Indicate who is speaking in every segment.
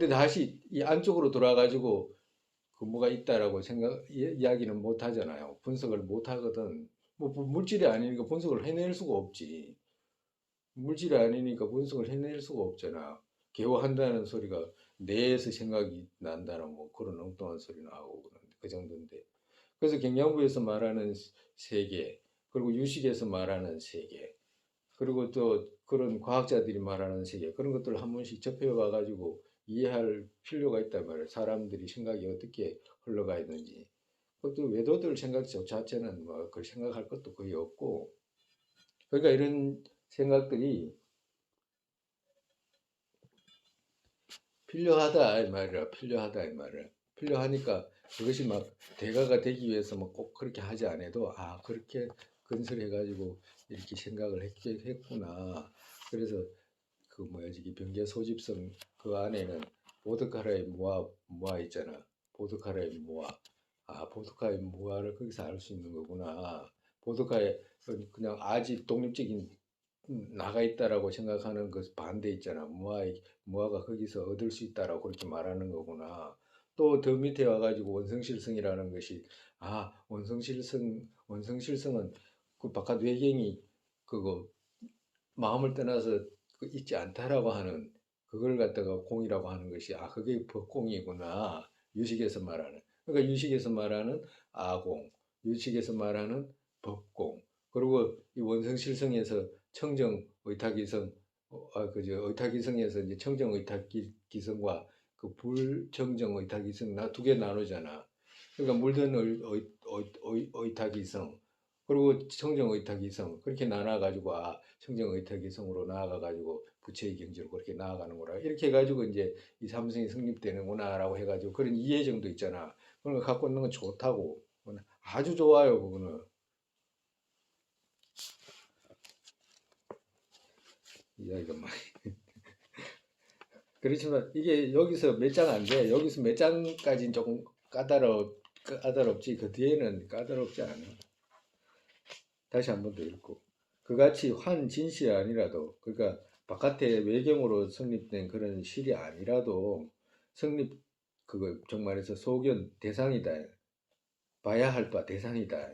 Speaker 1: 근데 다시 이 안쪽으로 돌아가지고 그 뭐가 있다라고 이야기는 못 하잖아요. 분석을 못 하거든. 뭐 물질이 아니니까 분석을 해낼 수가 없지. 물질이 아니니까 분석을 해낼 수가 없잖아. 개화한다는 소리가 뇌에서 생각이 난다는 뭐 그런 엉뚱한 소리 나오고 그러는데 그 정도인데. 그래서 경영부에서 말하는 세계, 그리고 유식에서 말하는 세계, 그리고 또 그런 과학자들이 말하는 세계, 그런 것들을 한 번씩 접해봐 가지고 이해할 필요가 있단 말이에요. 사람들이 생각이 어떻게 흘러가 있는지. 그것도 외도들 생각 자체는 뭐 그걸 생각할 것도 거의 없고, 그러니까 이런 생각들이 필요하다 이 말이야. 필요하다 이 말이야. 필요하니까 그것이 막 대가가 되기 위해서 뭐 꼭 그렇게 하지 않아도 아 그렇게 건설해 가지고 이렇게 생각을 했구나. 그래서 그 뭐야 저기 병제 소집성 그 안에는 보드카라의 무아 있잖아. 보드카라의 무아. 아 보드카의 무아를 거기서 알 수 있는 거구나. 보드카의 그냥 아직 독립적인 나가 있다라고 생각하는 그 반대 있잖아. 무아가 거기서 얻을 수 있다라고 그렇게 말하는 거구나. 또 더 밑에 와가지고 원성실성이라는 것이 아 원성실성은 그 바깥 외경이 그거 마음을 떠나서 그 있지 않다라고 하는 그걸 갖다가 공이라고 하는 것이 아 그게 법공이구나. 유식에서 말하는 그러니까 유식에서 말하는 아공, 유식에서 말하는 법공, 그리고 이 원성실성에서 청정 의탁이성 그저 의탁이성에서 이제 청정 의탁기성과 그 불청정 의탁이성 나 두 개 나누잖아. 그러니까 물든 의탁이성 그리고 청정의탁이성 그렇게 나눠가지고 아 청정의탁이성으로 나아가가지고 부채의 경지로 그렇게 나아가는구나 이렇게 해가지고 이제 이 삼성이 성립되는구나라고 해가지고 그런 이해 정도 있잖아. 그런 거 갖고 있는 건 좋다고 아주 좋아요 그거는. 이야기가 많이 그렇지만 이게 여기서 몇 장 안 돼. 여기서 몇 장까지는 조금 까다롭지 그 뒤에는 까다롭지 않아. 다시 한 번 더 읽고 그같이 환진시 아니라도 그러니까 바깥의 외경으로 성립된 그런 실이 아니라도 성립 그거 정말에서 소견 대상이다. 봐야 할 바 대상이다.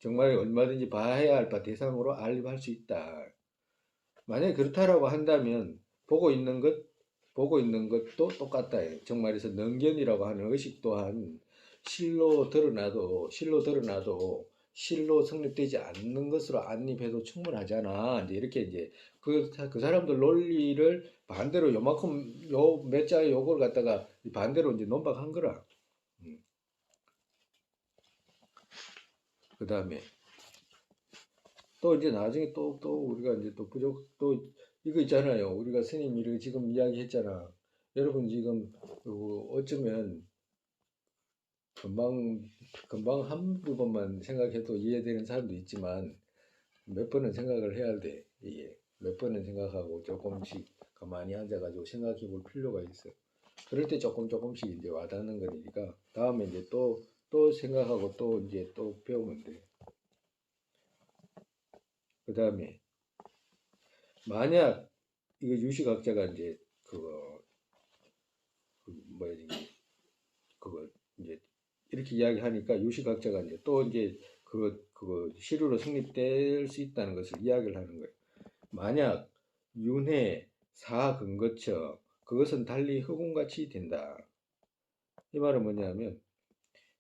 Speaker 1: 정말 얼마든지 봐야 할 바 대상으로 알림할 수 있다. 만약에 그렇다라고 한다면 보고 있는 것도 똑같다. 정말에서 능견이라고 하는 의식 또한 실로 드러나도 실로 성립되지 않는 것으로 안입해도 충분하잖아. 이제 이렇게 이제 그 사람들 논리를 반대로 요만큼 요 몇 자의 요걸 갖다가 반대로 이제 논박한 거라. 음. 그 다음에 또 이제 나중에 또 우리가 이제 또 부족 또 이거 있잖아요. 우리가 스님 이렇게 지금 이야기했잖아. 여러분 지금 어쩌면 금방 금방 한두 번만 생각해도 이해되는 사람도 있지만 몇 번은 생각을 해야 돼. 이게 몇 번은 생각하고 조금씩 가만히 앉아가지고 생각해 볼 필요가 있어. 그럴 때 조금씩 이제 와닿는 거니까 다음에 이제 또 생각하고 또 이제 또 배우면 돼. 그 다음에 만약 이거 유식학자가 이제 그거 그 뭐야 그거 이제 이렇게 이야기하니까 유식학자가 이제 또 이제 그거 시류로 성립될 수 있다는 것을 이야기를 하는 거예요. 만약 윤회 사 근거처 그것은 달리 흑운같이 된다. 이 말은 뭐냐면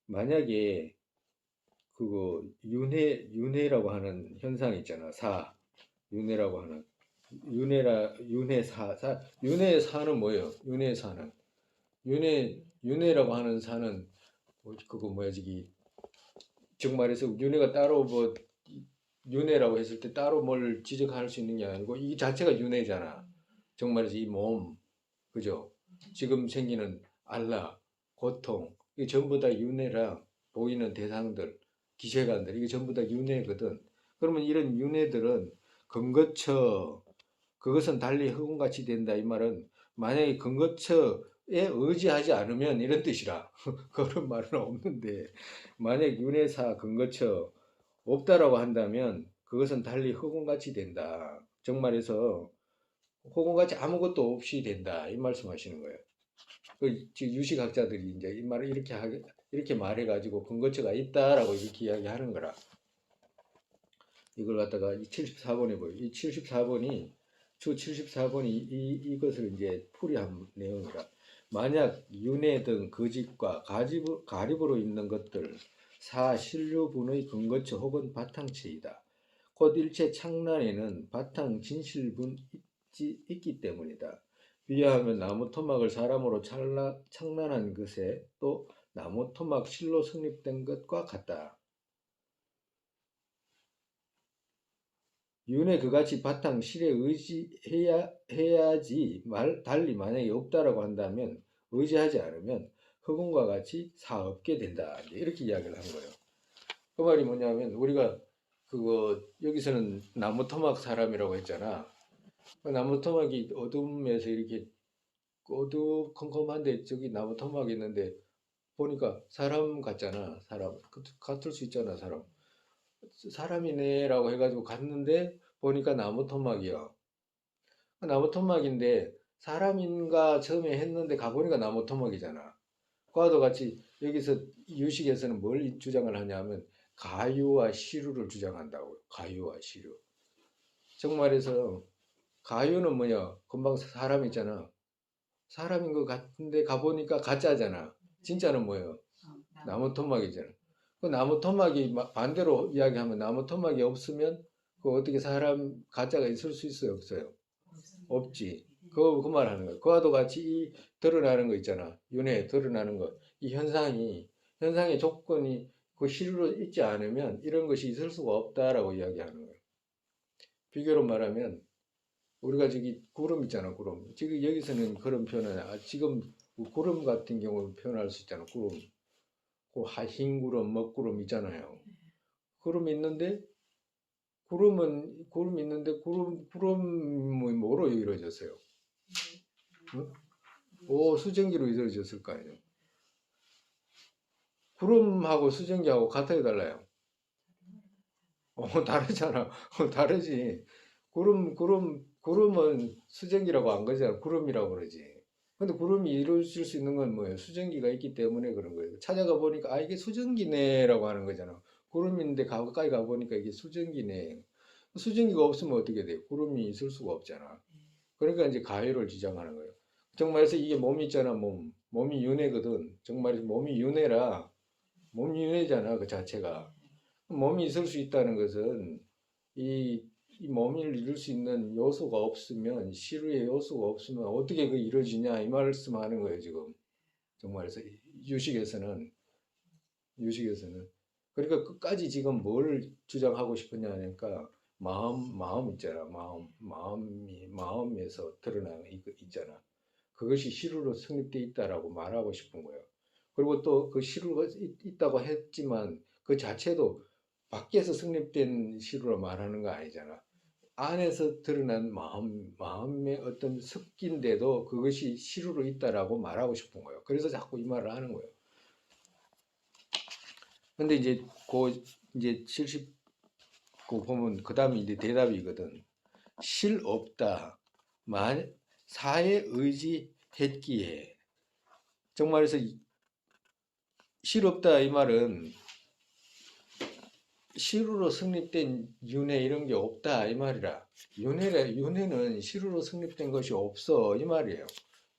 Speaker 1: 만약에 그거 윤회라고 하는 현상이 있잖아. 사 윤회라고 하는 윤회 사는 뭐예요? 윤회 사는 윤회라고 하는 사는 그거 뭐야 저기 정말에서 윤회가 따로 뭐 윤회라고 했을 때 따로 뭘 지적할 수 있는 게 아니고 이 자체가 윤회잖아. 정말에서 이 몸, 그죠? 지금 생기는 알라, 고통, 이게 전부 다 윤회라 보이는 대상들, 기세관들, 이게 전부 다 윤회거든. 그러면 이런 윤회들은 근거처, 그것은 달리 흑운같이 된다. 이 말은 만약에 근거처에 의지하지 않으면 이런 뜻이라. 그런 말은 없는데 만약 윤회사 근거처 없다라고 한다면 그것은 달리 흑운같이 된다. 정말에서 흑운같이 아무것도 없이 된다. 이 말씀하시는 거예요. 지금 유식학자들이 이제 이 말을 이렇게 말해가지고 근거처가 있다라고 이렇게 이야기하는 거라. 이걸 갖다가 이 74번에 보여. 이 74번이 주 74번이 이것을 이제 풀이한 내용이라. 만약 윤회 등 거짓과 가립으로 있는 것들 사신류분의 근거처 혹은 바탕체이다. 곧 일체 창란에는 바탕 진실분 있기 때문이다. 비유하면 나무 토막을 사람으로 창란한 것에 또 나무 토막 실로 성립된 것과 같다. 윤회 그같이 바탕 실에 의지해야지 달리 만약에 없다라고 한다면 의지하지 않으면 흑운과 같이 사없게 된다. 이렇게 이야기를 한 거예요. 그 말이 뭐냐면 우리가 그거 여기서는 나무 토막 사람이라고 했잖아. 나무 토막이 어둠에서 이렇게 어두컴컴한데 저기 나무 토막이 있는데 보니까 사람 같잖아. 사람 같을 수 있잖아. 사람이네라고 해가지고 갔는데 보니까 나무 토막이야. 나무 토막인데 사람인가 처음에 했는데 가보니까 나무 토막이잖아. 그와도 같이 여기서 유식에서는 뭘 주장을 하냐면 가유와 시류를 주장한다고요. 가유와 시류. 정말에서 가유는 뭐냐? 금방 사람 있잖아. 사람인 것 같은데 가보니까 가짜잖아. 진짜는 뭐예요? 나무 토막이잖아. 그 나무 토막이 반대로 이야기하면 나무 토막이 없으면 그 어떻게 사람 가짜가 있을 수 있어요? 없어요? 없지. 그 말하는 거야. 그와도 같이 이 드러나는 거 있잖아. 윤회에 드러나는 거. 이 현상의 조건이 그 실로 있지 않으면 이런 것이 있을 수가 없다라고 이야기하는 거예요. 비교로 말하면 우리가 저기 구름 있잖아, 구름. 지금 여기서는 그런 표현은 지금 구름 같은 경우는 표현할 수 있잖아, 구름. 그 흰 구름, 먹구름 있잖아요. 구름이 있는데 구름이 뭐로 이루어졌어요? 응? 수증기로 이루어졌을 거 아니에요. 구름하고 수증기하고 같아요, 달라요? 다르잖아. 다르지. 구름은 수증기라고 안 그러잖아. 구름이라고 그러지. 근데 구름이 이루어질 수 있는 건 뭐예요? 수증기가 있기 때문에 그런 거예요. 찾아가 보니까 이게 수증기네라고 하는 거잖아. 구름인데 가까이 가 보니까 이게 수증기네. 수증기가 없으면 어떻게 돼요? 구름이 있을 수가 없잖아. 그러니까 이제 가위를 지정하는 거예요. 정말에서 이게 몸이 있잖아, 몸이 윤회거든. 정말에서 몸이 윤회라, 몸이 윤회잖아, 그 자체가. 몸이 있을 수 있다는 것은 이 몸을 이룰 수 있는 요소가 없으면, 시루의 요소가 없으면 어떻게 그 이루어지냐, 이 말씀하는 거예요, 지금. 정말에서 유식에서는. 그러니까 끝까지 지금 뭘 주장하고 싶으냐 하니까 마음 있잖아. 마음에서 드러나는 이거 있잖아. 그것이 시루로 성립되어 있다라고 말하고 싶은 거예요. 그리고 또 그 시루가 있다고 했지만 그 자체도 밖에서 성립된 시루로 말하는 거 아니잖아. 안에서 드러난 마음의 어떤 습기인데도 그것이 시루로 있다라고 말하고 싶은 거예요. 그래서 자꾸 이 말을 하는 거예요. 근데 이제 70그 보면 그 다음에 이제 대답이거든. 실 없다. 사에 의지했기에. 정말에서 실 없다 이 말은 실으로 성립된 윤회 이런 게 없다 이 말이라. 윤회는 실으로 성립된 것이 없어 이 말이에요.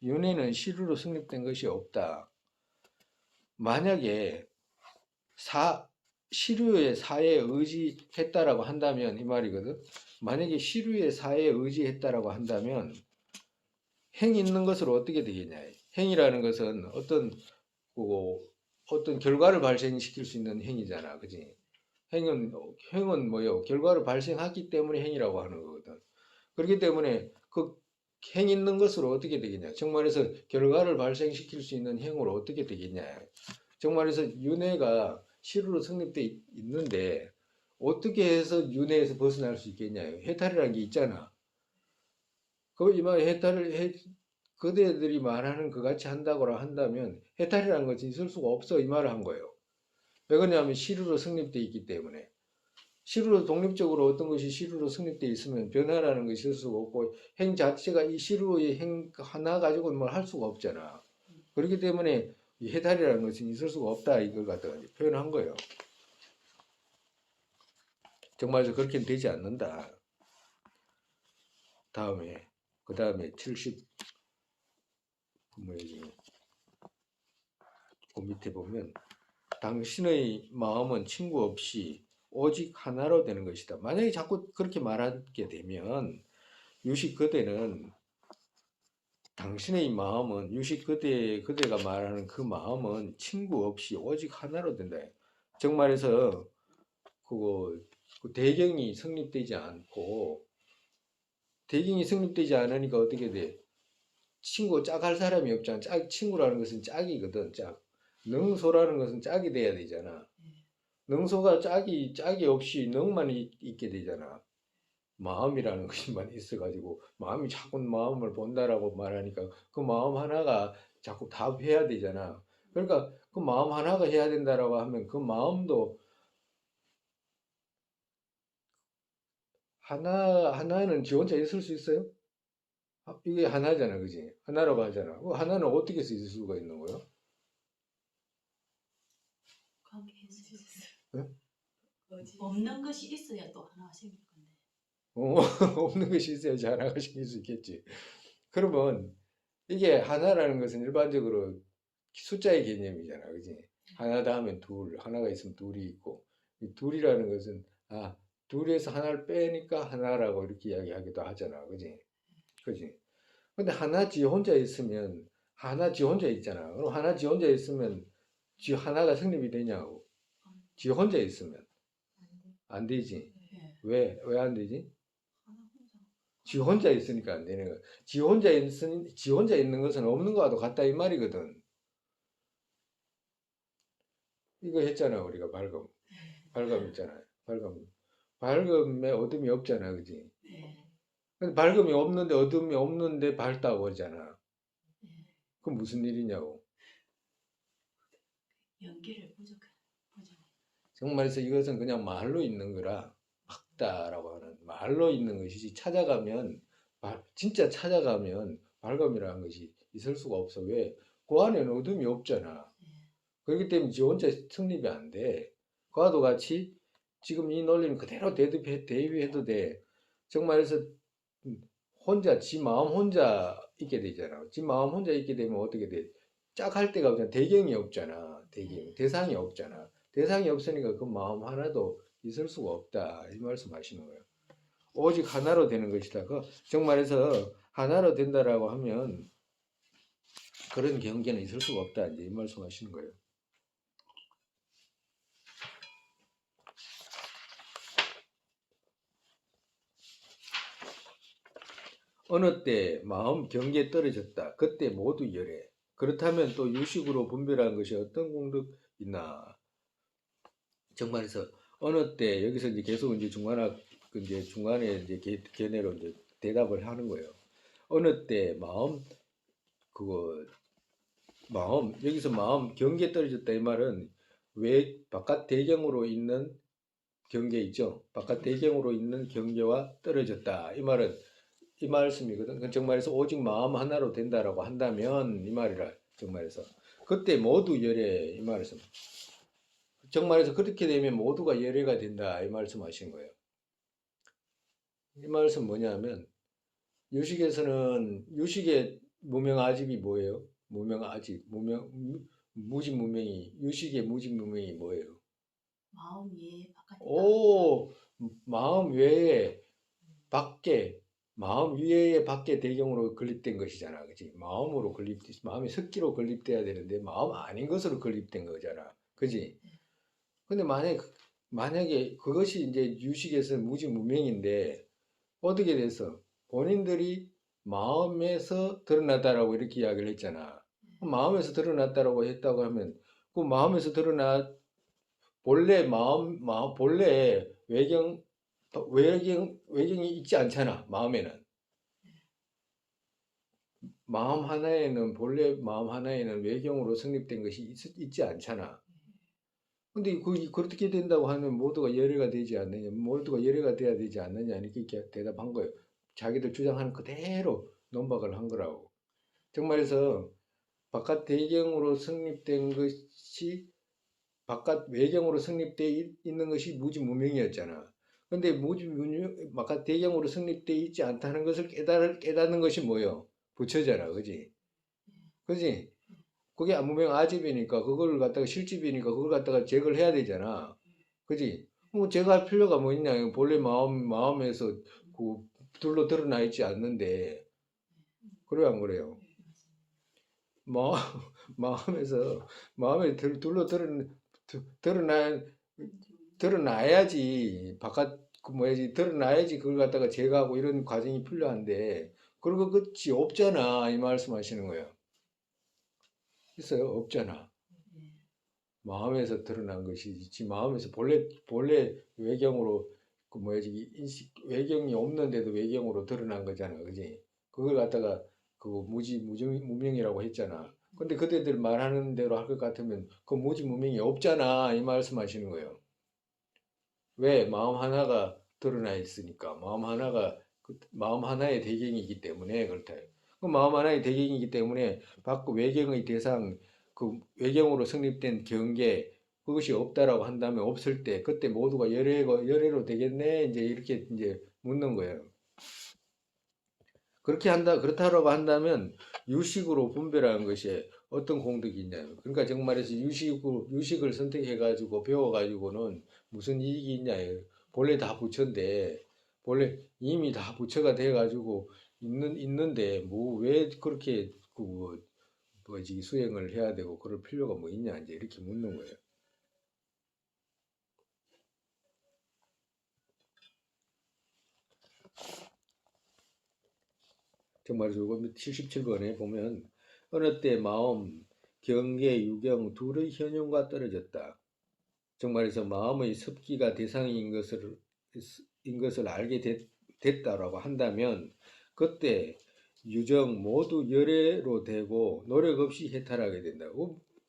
Speaker 1: 윤회는 실으로 성립된 것이 없다. 만약에 시류의 사에 의지했다라고 한다면 이 말이거든. 만약에 시류의 사에 의지했다라고 한다면 행 있는 것으로 어떻게 되겠냐. 행이라는 것은 어떤 결과를 발생시킬 수 있는 행위잖아. 그지? 행은 뭐요? 결과를 발생하기 때문에 행이라고 하는 거거든. 그렇기 때문에 그 행 있는 것으로 어떻게 되겠냐. 정말에서 결과를 발생시킬 수 있는 행으로 어떻게 되겠냐. 정말에서 윤회가 시루로 성립돼 있는데 어떻게 해서 윤회에서 벗어날 수 있겠냐. 해탈이라는 게 있잖아. 이말 그대들이 말하는 그 같이 한다고 한다면 해탈이라는 것이 있을 수가 없어 이 말을 한 거예요. 왜 그러냐면 시루로 성립돼 있기 때문에. 시루로 독립적으로 어떤 것이 시루로 성립돼 있으면 변화라는 것이 있을 수가 없고 행 자체가 이 시루의 행 하나 가지고는 뭘 할 수가 없잖아. 그렇기 때문에 이 해탈이라는 것은 있을 수가 없다 이걸 갖다가 이제 표현한 거예요. 정말로 그렇게는 되지 않는다. 다음에 그 다음에 70 뭐지? 그 밑에 보면 당신의 마음은 친구 없이 오직 하나로 되는 것이다. 만약에 자꾸 그렇게 말하게 되면 유식 그대는 당신의 마음은 유식 그대가 말하는 그 마음은 친구 없이 오직 하나로 된다. 정말해서 그 대경이 성립되지 않고 대경이 성립되지 않으니까 어떻게 돼? 친구 짝할 사람이 없잖아. 친구라는 것은 짝이거든. 짝. 능소라는 것은 짝이 돼야 되잖아. 능소가 짝이 없이 능만 있게 되잖아. 마음이라는 것만 있어가지고 마음이 자꾸 마음을 본다라고 말하니까 그 마음 하나가 자꾸 답해야 되잖아. 그러니까 그 마음 하나가 해야 된다라고 하면 그 마음도 하나는 지 혼자 있을 수 있어요? 이게 하나잖아, 그지? 하나라고 하잖아. 그 하나는 어떻게 있을 수가 있는 거예요? 네?
Speaker 2: 없는 것이 있어야 또 하나가 생길 건데.
Speaker 1: 없는 것이 있어야지 하나가 생길 수 있겠지. 그러면 이게 하나라는 것은 일반적으로 숫자의 개념이잖아, 그지? 하나다 하면 둘, 하나가 있으면 둘이 있고, 이 둘이라는 것은 둘에서 하나를 빼니까 하나라고 이렇게 이야기하기도 하잖아, 그지? 그지? 근데 하나 지 혼자 있으면 하나 지 혼자 있잖아. 그럼 하나 지 혼자 있으면 지 하나가 성립이 되냐고? 지 혼자 있으면 안 되지.
Speaker 2: 예.
Speaker 1: 왜 안 되지?
Speaker 2: 하나 혼자.
Speaker 1: 지 혼자 있으니까 안 되는 거야. 지 혼자 있는 것은 없는 거와도 같다 이 말이거든. 이거 했잖아 우리가 발감 있잖아요. 밝음에 어둠이 없잖아, 그지?
Speaker 2: 예.
Speaker 1: 근데 밝음이 없는데 어둠이 없는데 밝다고 하잖아.
Speaker 2: 예.
Speaker 1: 그건 무슨 일이냐고.
Speaker 2: 연기를 부족해.
Speaker 1: 정말에서 이것은 그냥 말로 있는 거라 밝다라고 하는 말로 있는 것이지 찾아가면 진짜 찾아가면 밝음이라는 것이 있을 수가 없어. 왜? 그 안에는 어둠이 없잖아.
Speaker 2: 예.
Speaker 1: 그렇기 때문에 지 혼자 성립이 안 돼. 그와도 같이 지금 이 논리는 그대로 대입해도 돼. 정말에서 혼자 지 마음 혼자 있게 되잖아. 지 마음 혼자 있게 되면 어떻게 돼? 짝할 데가 없잖아. 대경이 없잖아. 대상이 없잖아. 대상이 없으니까 그 마음 하나도 있을 수가 없다. 이 말씀하시는 거예요. 오직 하나로 되는 것이다. 그 정말해서 하나로 된다라고 하면 그런 경계는 있을 수가 없다. 이제 이 말씀하시는 거예요. 어느 때 마음 경계에 떨어졌다. 그때 모두 열애. 그렇다면 또 유식으로 분별한 것이 어떤 공덕 있나? 정말해서 어느 때 여기서 이제 계속 이제 중간에 이제 견해로 이제 대답을 하는 거예요. 어느 때 그거 여기서 마음 경계에 떨어졌다 이 말은 왜 바깥 대경으로 있는 경계 있죠. 바깥 대경으로 있는 경계와 떨어졌다 이 말은 이 말씀이거든. 정말해서 오직 마음 하나로 된다라고 한다면 이 말이라 정말해서 그때 모두 열애 이 말에서 정말해서 그렇게 되면 모두가 열애가 된다 이 말씀하신 거예요. 이 말씀 뭐냐면 유식의 무명아집이 뭐예요? 무명아집 무진무명이 유식의 무진무명이 뭐예요?
Speaker 2: 마음 외에 바깥에
Speaker 1: 오 마음 외에 밖에 마음 위에 밖에 대경으로 건립된 것이잖아, 그지? 마음이 석기로 건립돼야 되는데 마음 아닌 것으로 건립된 거잖아, 그지? 근데 만약에 그것이 이제 유식에서 무지무명인데 어떻게 돼서 본인들이 마음에서 드러났다라고 이렇게 이야기를 했잖아. 마음에서 드러났다라고 했다고 하면 그 마음에서 드러나 본래 외경이 있지 않잖아. 본래 마음 하나에는 외경으로 성립된 것이 있지 않잖아. 근데 그렇게 된다고 하면 모두가 열애가 되지 않느냐, 모두가 열애가 돼야 되지 않느냐, 이렇게 대답한 거예요. 자기들 주장하는 그대로 논박을 한 거라고. 정말해서 바깥 배경으로 성립된 것이 바깥 외경으로 성립되어 있는 것이 무지무명이었잖아. 근데 바깥 배경으로 성립되어 있지 않다는 것을 깨닫는 것이 뭐예요? 부처잖아, 그지? 그지? 그게 무명 아집이니까 그걸 갖다가 실집이니까 그걸 갖다가 제거를 해야 되잖아. 그지? 뭐 제거할 필요가 뭐 있냐? 본래 마음에서 그 둘로 드러나 있지 않는데 그래요, 안 그래요? 마음 마음에서 마음에 둘로 드러나 드러나야지 바깥 그 뭐야지 드러나야지 그걸 갖다가 제거하고 이런 과정이 필요한데 그런 거 끝이 없잖아 이 말씀하시는 거예요. 있어요? 없잖아. 마음에서 드러난 것이 지 마음에서 본래 외경으로 그 뭐야지 인식 외경이 없는데도 외경으로 드러난 거잖아, 그지? 그걸 갖다가 그 무명이라고 했잖아. 근데 그대들 말하는 대로 할 것 같으면 그 무명이 없잖아 이 말씀하시는 거예요. 왜? 마음 하나가 드러나 있으니까. 마음 하나의 대경이기 때문에 그렇다. 그 마음 하나의 대경이기 때문에 밖 외경의 대상, 그 외경으로 성립된 경계, 그것이 없다라고 한다면 없을 때, 그때 모두가 열애로 되겠네? 이제 이렇게 이제 묻는 거예요. 그렇다라고 한다면 유식으로 분별하는 것이 어떤 공덕이 있냐. 그러니까 정말에서 유식을 선택해가지고 배워가지고는 무슨 이익이 있냐. 본래 다 부처인데, 본래 이미 다 부처가 돼가지고 있는데, 뭐, 왜 그렇게, 뭐지, 수행을 해야 되고, 그럴 필요가 뭐 있냐. 이제 이렇게 묻는 거예요. 정말에서 이거 77번에 보면, 어느 때 마음, 경계, 유경 둘의 현용과 떨어졌다. 정말에서 마음의 습기가 대상인 것을 알게 됐다라고 한다면 그때 유정 모두 열애로 되고 노력 없이 해탈하게 된다.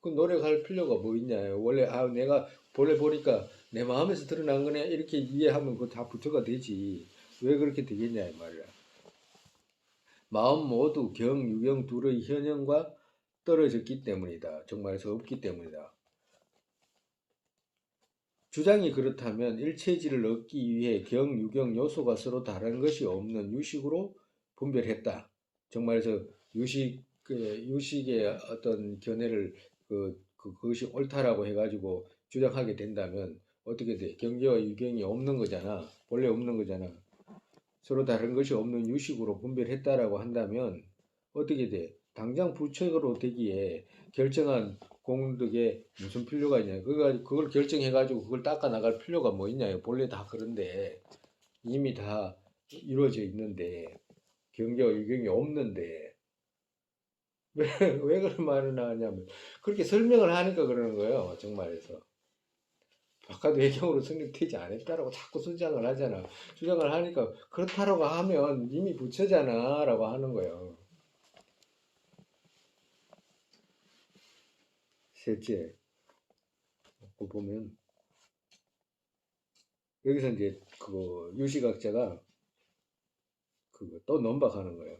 Speaker 1: 그 노력할 필요가 뭐 있냐요. 원래 내가 본래 보니까 내 마음에서 드러난 거네 이렇게 이해하면 그거 다 부처가 되지. 왜 그렇게 되겠냐 이 말이야. 마음 모두 유경 둘의 현현과 떨어졌기 때문이다. 정말에서 없기 때문이다. 주장이 그렇다면 일체지를 얻기 위해 유경 요소가 서로 다른 것이 없는 유식으로 분별했다. 정말에서 유식의 어떤 견해를 그것이 옳다라고 해가지고 주장하게 된다면 어떻게 돼? 경계와 유경이 없는 거잖아. 본래 없는 거잖아. 서로 다른 것이 없는 유식으로 분별했다라고 한다면 어떻게 돼? 당장 부처로 되기에 결정한 공덕에 무슨 필요가 있냐? 그걸 결정해가지고 그걸 닦아 나갈 필요가 뭐 있냐요? 본래 다 그런데 이미 다 이루어져 있는데 경계와 유경이 없는데 왜 그런 말을 하냐면 그렇게 설명을 하니까 그러는 거예요. 정말에서. 바깥 외경으로 성립되지 않았다라고 자꾸 주장을 하잖아. 주장을 하니까 그렇다라고 하면 이미 부처잖아 라고 하는 거예요. 셋째, 그 보면 여기서 이제 그 유식학자가 그거 또 논박하는 거예요.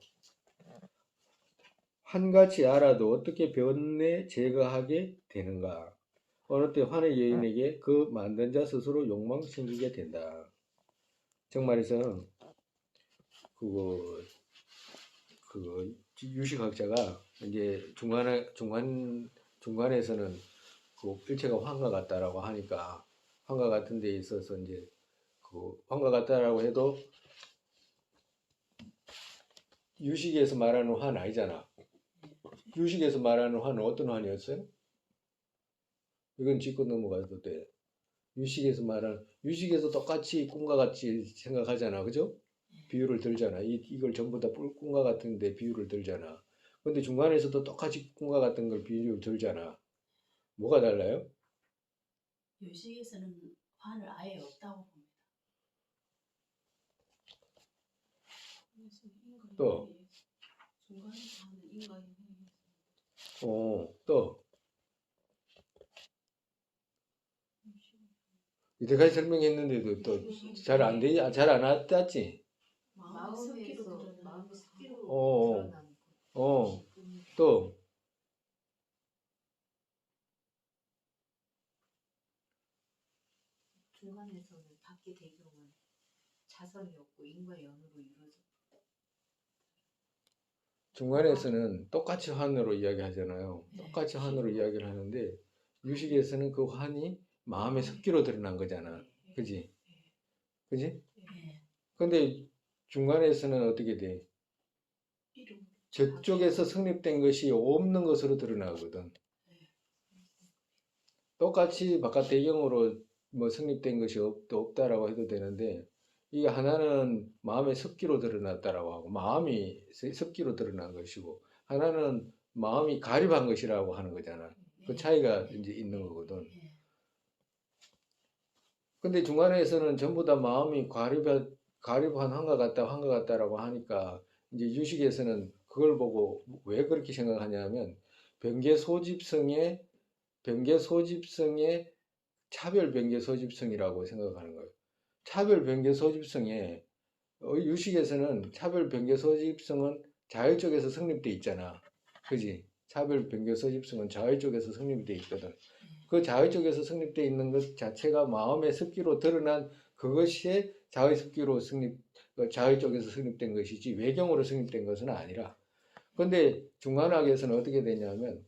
Speaker 1: 한같이 알아도 어떻게 변내 제거하게 되는가? 어느 때 환의 여인에게 그 만든 자 스스로 욕망 생기게 된다. 정말에서 그거 유식학자가 이제 중간에서는 그 일체가 환과 같다라고 하니까 환과 같은 데 있어서 이제 그 환과 같다라고 해도 유식에서 말하는 환 아니잖아. 유식에서 말하는 환은 어떤 환이었어요? 이건 짚고 넘어가도 돼. 유식에서 똑같이 꿈과 같이 생각하잖아. 그죠? 비유를 들잖아. 이걸 전부 다 꿈과 같은데 비유를 들잖아. 근데 중간에서도 똑같이 꿈과 같은 걸 비유를 들잖아. 뭐가 달라요?
Speaker 2: 유식에서는 화를 아예 없다고 봅니다.
Speaker 1: 또,
Speaker 2: 중간에서 하는 인과의
Speaker 1: 또, 이때까지 설명했는데도 또 잘 안 되지, 잘 안 왔지?
Speaker 2: 마음의 습기로
Speaker 1: 어,
Speaker 2: 드러나는
Speaker 1: 또,
Speaker 3: 중간에서는 밖의 배경은 자성이 없고 인과 연으로 이루어져.
Speaker 1: 중간에서는 똑같이 환으로 이야기하잖아요.
Speaker 2: 네.
Speaker 1: 똑같이 환으로 이야기를 하는데 유식에서는 그 환이 마음의 습기로 드러난 거잖아. 그지? 그지?
Speaker 2: 예.
Speaker 1: 근데 중간에서는 어떻게 돼?
Speaker 2: 이름.
Speaker 1: 저쪽에서 성립된 것이 없는 것으로 드러나거든. 똑같이 바깥 배경으로 뭐 성립된 것이 없다라고 해도 되는데 이 하나는 마음의 습기로 드러났다라고 하고 마음이 습기로 드러난 것이고 하나는 마음이 가립한 것이라고 하는 거잖아. 그 차이가 이제 있는 거거든.
Speaker 2: 예.
Speaker 1: 근데 중간에서는 전부 다 마음이 가립한 한것 같다라고 하니까 이제 유식에서는 그걸 보고 왜 그렇게 생각하냐면 변계 소집성의 차별 변계 소집성이라고 생각하는 거예요. 차별 변계 소집성에 유식에서는 차별 변계 소집성은 자의 쪽에서 성립돼 있잖아. 그지? 차별 변계 소집성은 자의 쪽에서 성립돼 있거든. 그 자의 쪽에서 성립돼 있는 것 자체가 마음의 습기로 드러난 그것이 자의 습기로 자의 쪽에서 성립된 것이지 외경으로 성립된 것은 아니라. 근데 중간학에서는 어떻게 되냐면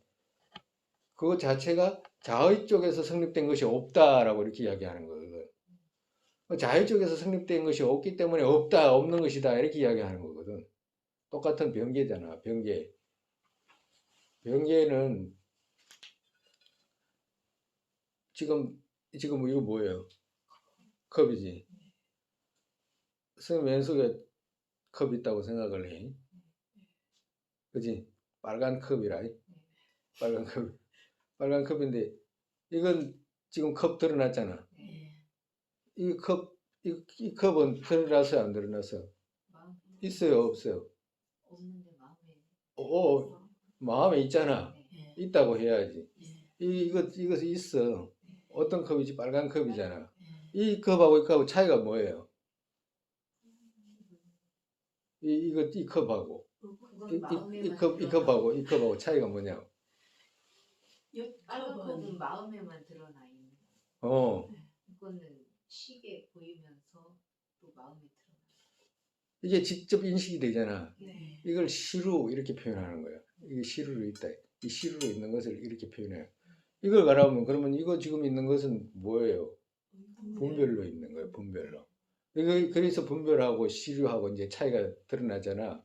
Speaker 1: 그 자체가 자의 쪽에서 성립된 것이 없다라고 이렇게 이야기하는 거거든. 자의 쪽에서 성립된 것이 없기 때문에 없는 것이다 이렇게 이야기하는 거거든. 똑같은 변계잖아. 변계는 지금 이거 뭐예요? 컵이지. 선생님 왼손에 컵 있다고 생각을 해. 그지? 빨간 컵이라. 빨간 컵. 빨간 컵인데 이건 지금 컵 드러났잖아.
Speaker 2: 예.
Speaker 1: 이 컵은 드러났어요, 안 드러났어요?
Speaker 3: 마음
Speaker 1: 있어요, 없어요?
Speaker 3: 없는데 마음에
Speaker 1: 마음에 있잖아.
Speaker 2: 예.
Speaker 1: 있다고 해야지.
Speaker 2: 예.
Speaker 1: 이거 있어. 어떤 컵이지? 빨간 컵이잖아.
Speaker 2: 예.
Speaker 1: 이 컵하고 차이가 뭐예요? 이 컵하고
Speaker 3: 그건 마음에만
Speaker 1: 이 컵하고 차이가 뭐냐고.
Speaker 3: 빨간 컵은
Speaker 2: 컵은
Speaker 3: 마음에만 드러나 있는.
Speaker 1: 어,
Speaker 3: 이거는 시계 보이면서 또 마음에 드러나.
Speaker 1: 이게 직접 인식이 되잖아.
Speaker 2: 네.
Speaker 1: 이걸 시로 이렇게 표현하는 거야. 이게 시루로 있다. 이 시루로 있는 것을 이렇게 표현해요. 이걸 말하면 그러면 이거 지금 있는 것은 뭐예요? 분별로 있는 거예요. 분별로. 그래서 분별하고 시류하고 이제 차이가 드러나잖아.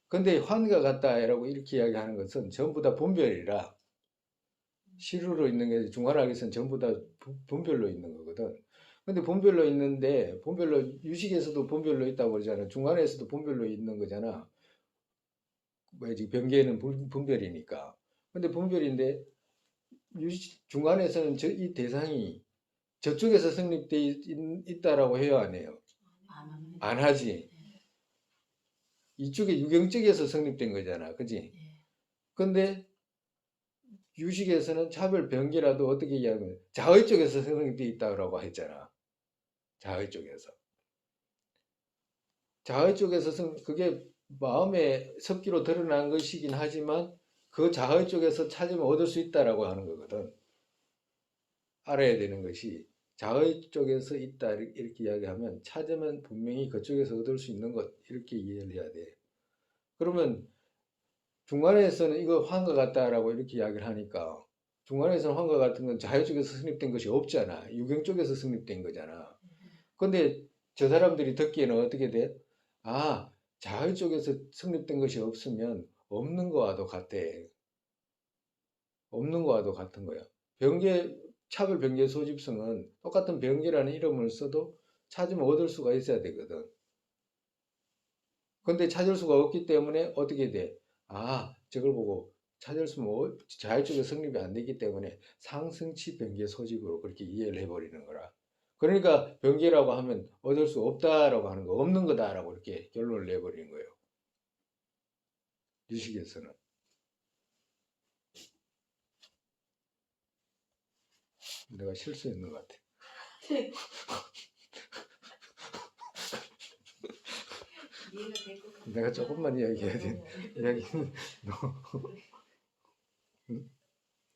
Speaker 1: 근데 환과 같다라고 이렇게 이야기하는 것은 전부 다 분별이라 시류로 있는 게 중간학에서는 전부 다 분별로 있는 거거든. 근데 분별로 있는데 유식에서도 분별로 있다고 그러잖아. 중간에서도 분별로 있는 거잖아. 뭐지 변계는 분별이니까. 근데 분별인데 중간에서는 이 대상이 저쪽에서 성립돼 있다라고 해요, 안 해요?
Speaker 2: 안 합니다.
Speaker 1: 안 하지.
Speaker 2: 예.
Speaker 1: 이쪽에 유경적에서 성립된 거잖아, 그지?
Speaker 2: 예.
Speaker 1: 근데 유식에서는 차별 변계라도 어떻게 이야기하면 자의 쪽에서 성립돼 있다고 했잖아. 자의 쪽에서. 자의 쪽에서 그게 마음의 섭기로 드러난 것이긴 하지만 그 자의 쪽에서 찾으면 얻을 수 있다라고 하는 거거든. 알아야 되는 것이 자의 쪽에서 있다 이렇게 이야기하면 찾으면 분명히 그쪽에서 얻을 수 있는 것 이렇게 이해를 해야 돼. 그러면 중간에서는 이거 환과 같다라고 이렇게 이야기를 하니까 중간에서는 환과 같은 건 자의 쪽에서 성립된 것이 없잖아. 유경 쪽에서 성립된 거잖아. 근데 저 사람들이 듣기에는 어떻게 돼? 아, 자의 쪽에서 성립된 것이 없으면 없는 거와도 같대. 없는 거와도 같은 거야. 차별 변계 소집성은 똑같은 변계라는 이름을 써도 찾으면 얻을 수가 있어야 되거든. 근데 찾을 수가 없기 때문에 어떻게 돼? 아, 저걸 보고 찾을 수 자의 쪽에 성립이 안 되기 때문에 상승치 변계 소집으로 그렇게 이해를 해버리는 거라. 그러니까 변계라고 하면 얻을 수 없다라고 하는 거, 없는 거다라고 이렇게 결론을 내버리는 거예요. 유식에서는. 내가 실수했는 것 같아.
Speaker 3: 이해가 될 것 같아.
Speaker 1: 내가 조금만 이야기해야 돼. 이야기는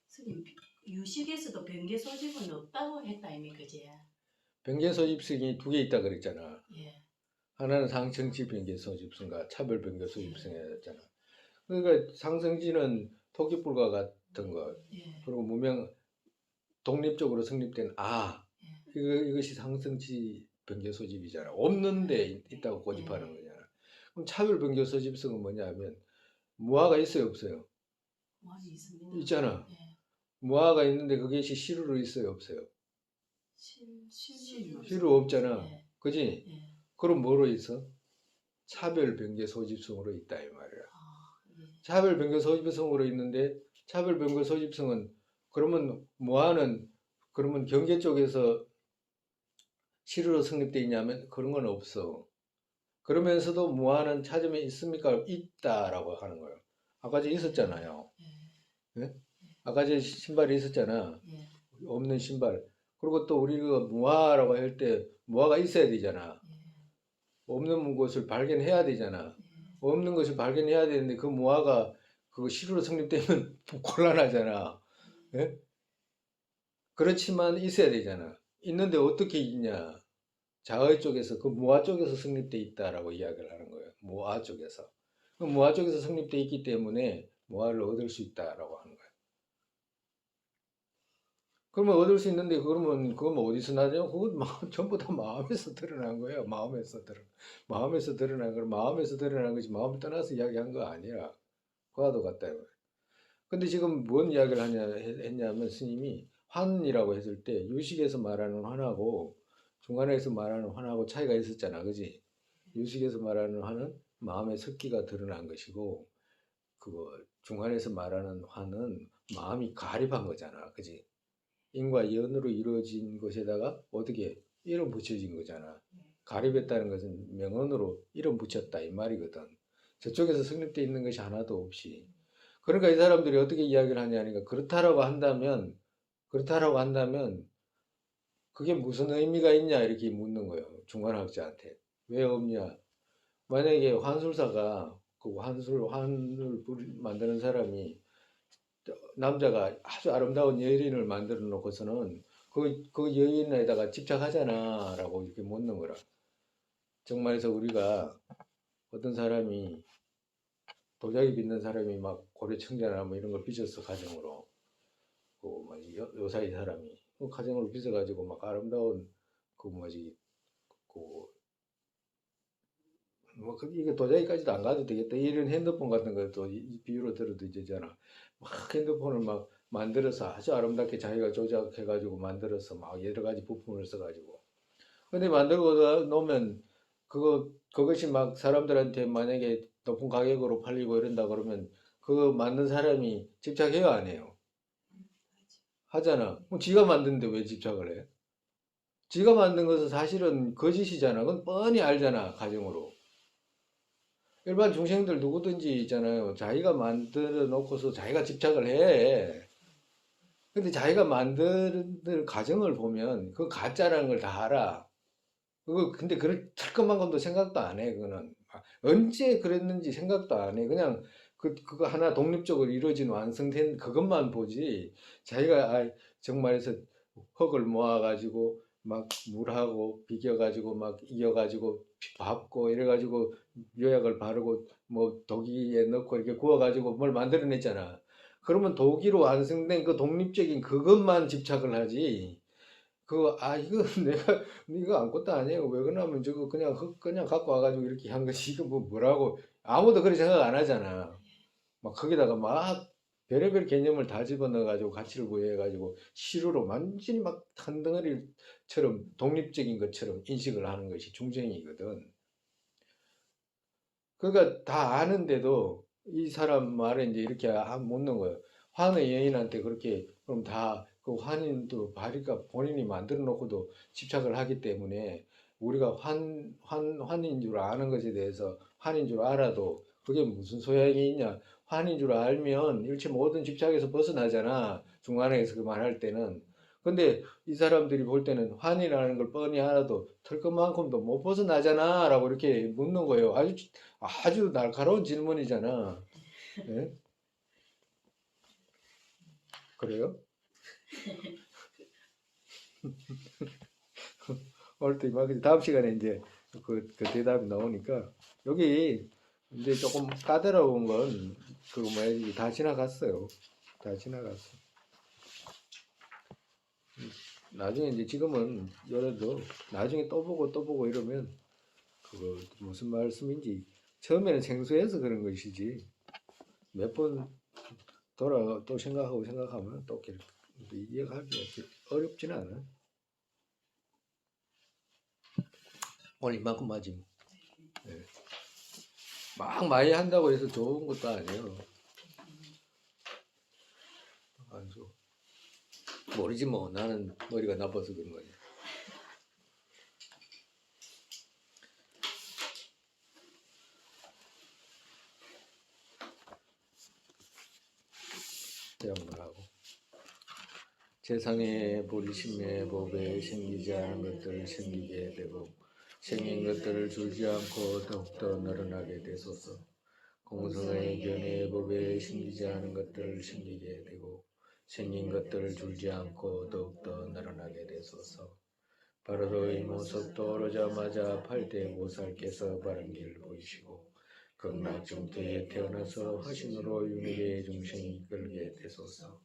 Speaker 2: 스님, 유식에서도 변계 소집은 없다고 했다 이미 그제?
Speaker 1: 변개 소집성이 두 개 있다 그랬잖아.
Speaker 2: 예.
Speaker 1: 하나는 상승지 변개 소집성과 차별 변개 소집성이었잖아. 그러니까 상승지는 토끼불과 같은 것,
Speaker 2: 예.
Speaker 1: 그리고 무명 독립적으로 성립된
Speaker 2: 예.
Speaker 1: 이것이 상승지 변개 소집이잖아. 없는데 있다고 고집하는
Speaker 2: 예.
Speaker 1: 거잖아. 그럼 차별 변개 소집성은 뭐냐면 무아가 있어요, 없어요?
Speaker 2: 많이 있습니다.
Speaker 1: 있잖아.
Speaker 2: 예.
Speaker 1: 무아가 있는데 그것이 실으로 있어요, 없어요?
Speaker 2: 실로
Speaker 1: 실으로 없잖아.
Speaker 2: 예.
Speaker 1: 그지?
Speaker 2: 예.
Speaker 1: 그럼 뭐로 있어? 차별 변개 소집성으로 있다 이 말이야.
Speaker 2: 예.
Speaker 1: 차별 변개 소집성으로 있는데 차별 변개 소집성은 그러면 무아는 그러면 경계 쪽에서 실으로 성립되어 있냐면 그런 건 없어. 그러면서도 무아는 차점이 있습니까? 있다라고 하는 거예요. 아까 전에 있었잖아요.
Speaker 2: 예.
Speaker 1: 네? 아까 전에 신발이 있었잖아.
Speaker 2: 예.
Speaker 1: 없는 신발. 그리고 또 우리가 무아라고 할 때 무아가 있어야 되잖아.
Speaker 2: 예.
Speaker 1: 없는 것을 발견해야 되잖아.
Speaker 2: 예.
Speaker 1: 없는 것을 발견해야 되는데 그 무아가 그거 실으로 성립되면 곤란하잖아. 예? 그렇지만 있어야 되잖아. 있는데 어떻게 있냐? 자의 쪽에서 그 무아 쪽에서 성립돼 있다라고 이야기를 하는 거예요. 무아 쪽에서. 그 무아 쪽에서 성립돼 있기 때문에 무아를 얻을 수 있다라고 하는 거예요. 그러면 얻을 수 있는데 그건 어디서 나죠? 그건 전부 다 마음에서 드러난 거예요. 마음에서 드러난 거 마음에서 드러난 것이 마음을 떠나서 이야기한 거 아니라 그와도 같다. 근데 지금 뭔 이야기를 했냐면 스님이 환이라고 했을 때 유식에서 말하는 환하고 중간에서 말하는 환하고 차이가 있었잖아, 그지? 유식에서 말하는 환은 마음의 습기가 드러난 것이고 그거 중간에서 말하는 환은 마음이 가립한 거잖아, 그지? 인과 연으로 이루어진 것에다가 어떻게 이름 붙여진 거잖아. 가립했다는 것은 명언으로 이름 붙였다 이 말이거든. 저쪽에서 성립되어 있는 것이 하나도 없이. 그러니까 이 사람들이 어떻게 이야기를 하냐니까 그렇다라고 한다면 그게 무슨 의미가 있냐 이렇게 묻는 거예요. 중간학자한테. 왜 없냐? 만약에 환술사가 그 환을 만드는 사람이 남자가 아주 아름다운 여인을 만들어 놓고서는 그 여인에다가 집착하잖아 라고 이렇게 묻는 거라. 정말해서 우리가 어떤 사람이 도자기 빚는 사람이 막 고려청자나 뭐 이런 걸 빚었어 가정으로. 그 뭐지 요사이 사람이 그 가정으로 빚어가지고 막 아름다운 그 뭐지 그 뭐 이게 도자기까지도 안 가도 되겠다 이런 핸드폰 같은 것도 이 비유로 들어도 되잖아. 막 핸드폰을 막 만들어서 아주 아름답게 자기가 조작해가지고 만들어서 막 여러 가지 부품을 써가지고 근데 만들고 놓으면 그것이 막 사람들한테 만약에 높은 가격으로 팔리고 이런다 그러면 그 만든 사람이 집착해요 안 해요? 하잖아. 그럼 지가 만드는데 왜 집착을 해? 지가 만든 것은 사실은 거짓이잖아. 그건 뻔히 알잖아, 가정으로. 일반 중생들 누구든지 있잖아요. 자기가 만들어 놓고서 자기가 집착을 해. 근데 자기가 만드는 과정을 보면 그 가짜라는 걸 다 알아. 근데 그럴 틀끔만큼도 생각도 안 해, 그거는. 언제 그랬는지 생각도 안 해. 그냥 그거 하나 독립적으로 이루어진 완성된 그것만 보지. 자기가, 정말해서 흙을 모아가지고 막 물하고 비겨가지고 막 이어가지고 밟고 이래가지고 요약을 바르고 뭐 도기에 넣고 이렇게 구워가지고 뭘 만들어냈잖아. 그러면 도기로 완성된 그 독립적인 그것만 집착을 하지. 이거 내가 이거 아무것도 아니에요. 왜 그러냐면 저거 그냥 흙 그냥 갖고 와가지고 이렇게 한 것이 이거 뭐라고 아무도 그렇게 생각 안 하잖아. 막 거기다가 막 별의별 개념을 다 집어넣어가지고 가치를 부여해가지고 시루로 완전히 막 한 덩어리처럼 독립적인 것처럼 인식을 하는 것이 중생이거든. 그러니까 다 아는데도 이 사람 말에 이제 이렇게 묻는 거예요. 환의 여인한테 그렇게 그럼 다 그 환인도 바리가 본인이 만들어 놓고도 집착을 하기 때문에 우리가 환인 줄 아는 것에 대해서 환인 줄 알아도 그게 무슨 소용이 있냐? 환인 줄 알면 일체 모든 집착에서 벗어나잖아. 중간에서 그 말할 때는. 근데 이 사람들이 볼 때는 환이라는 걸 뻔히 알아도 털 것만큼도 못 벗어나잖아 라고 이렇게 묻는 거예요. 아주 날카로운 질문이잖아. 예? 그래요? 오늘 또 이만 다음 시간에 이제 그 대답이 나오니까 여기 이제 조금 까다로운 건 그거 뭐야 이게 다 지나갔어요. 다 지나갔어. 나중에 이제 지금은 열어도 나중에 또 보고 이러면 그거 무슨 말씀인지 처음에는 생소해서 그런 것이지 몇 번 돌아 또 생각하면 또 이해하기 어렵지는 않아. 오늘 이만큼 맞지. 네. 막 많이 한다고 해서 좋은 것도 아니에요. 아주 모르지 뭐 나는 머리가 나빠서 그런 거지. 대학문하고 세상에 불심의 법에 생기지 않은 것들을 생기게 되고 생긴 것들을 줄지 않고 더욱더 늘어나게 되소서. 공성의 견해의 법에 생기지 않은 것들을 생기게 되고 생긴 것들을 줄지 않고 더욱더 늘어나게 되소서. 바로도의 모습 떠오르자마자 8대 보살께서 바른 길을 보이시고 극락정토에 태어나서 화신으로 윤회의 중생이 이끌게 되소서.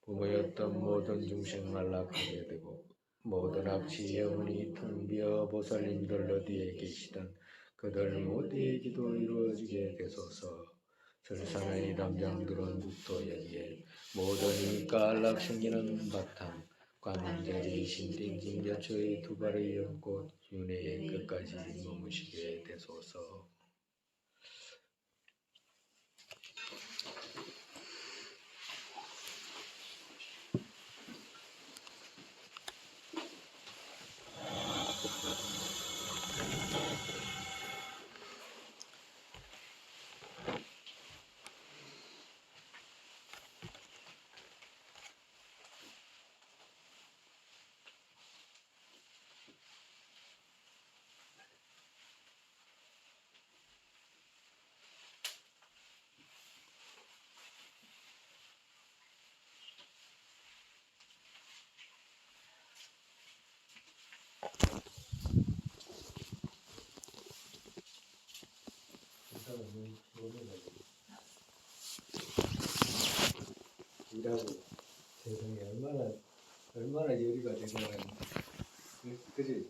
Speaker 1: 부모였던 모든 중생 안락하게 되고 모든 악취 영혼이 텅 비어 보살님들 어디에 계시던 그들 모두의 기도 이루어지게 되소서. 설산의 담장들은 국토 여기에 모든 이가 안락 생기는 바탕 관음자리 신띵진 여초의 두 발의 연꽃 윤회의 끝까지 머무시게 되소서. 일하고 세상에 얼마나 열의가 되고 그지?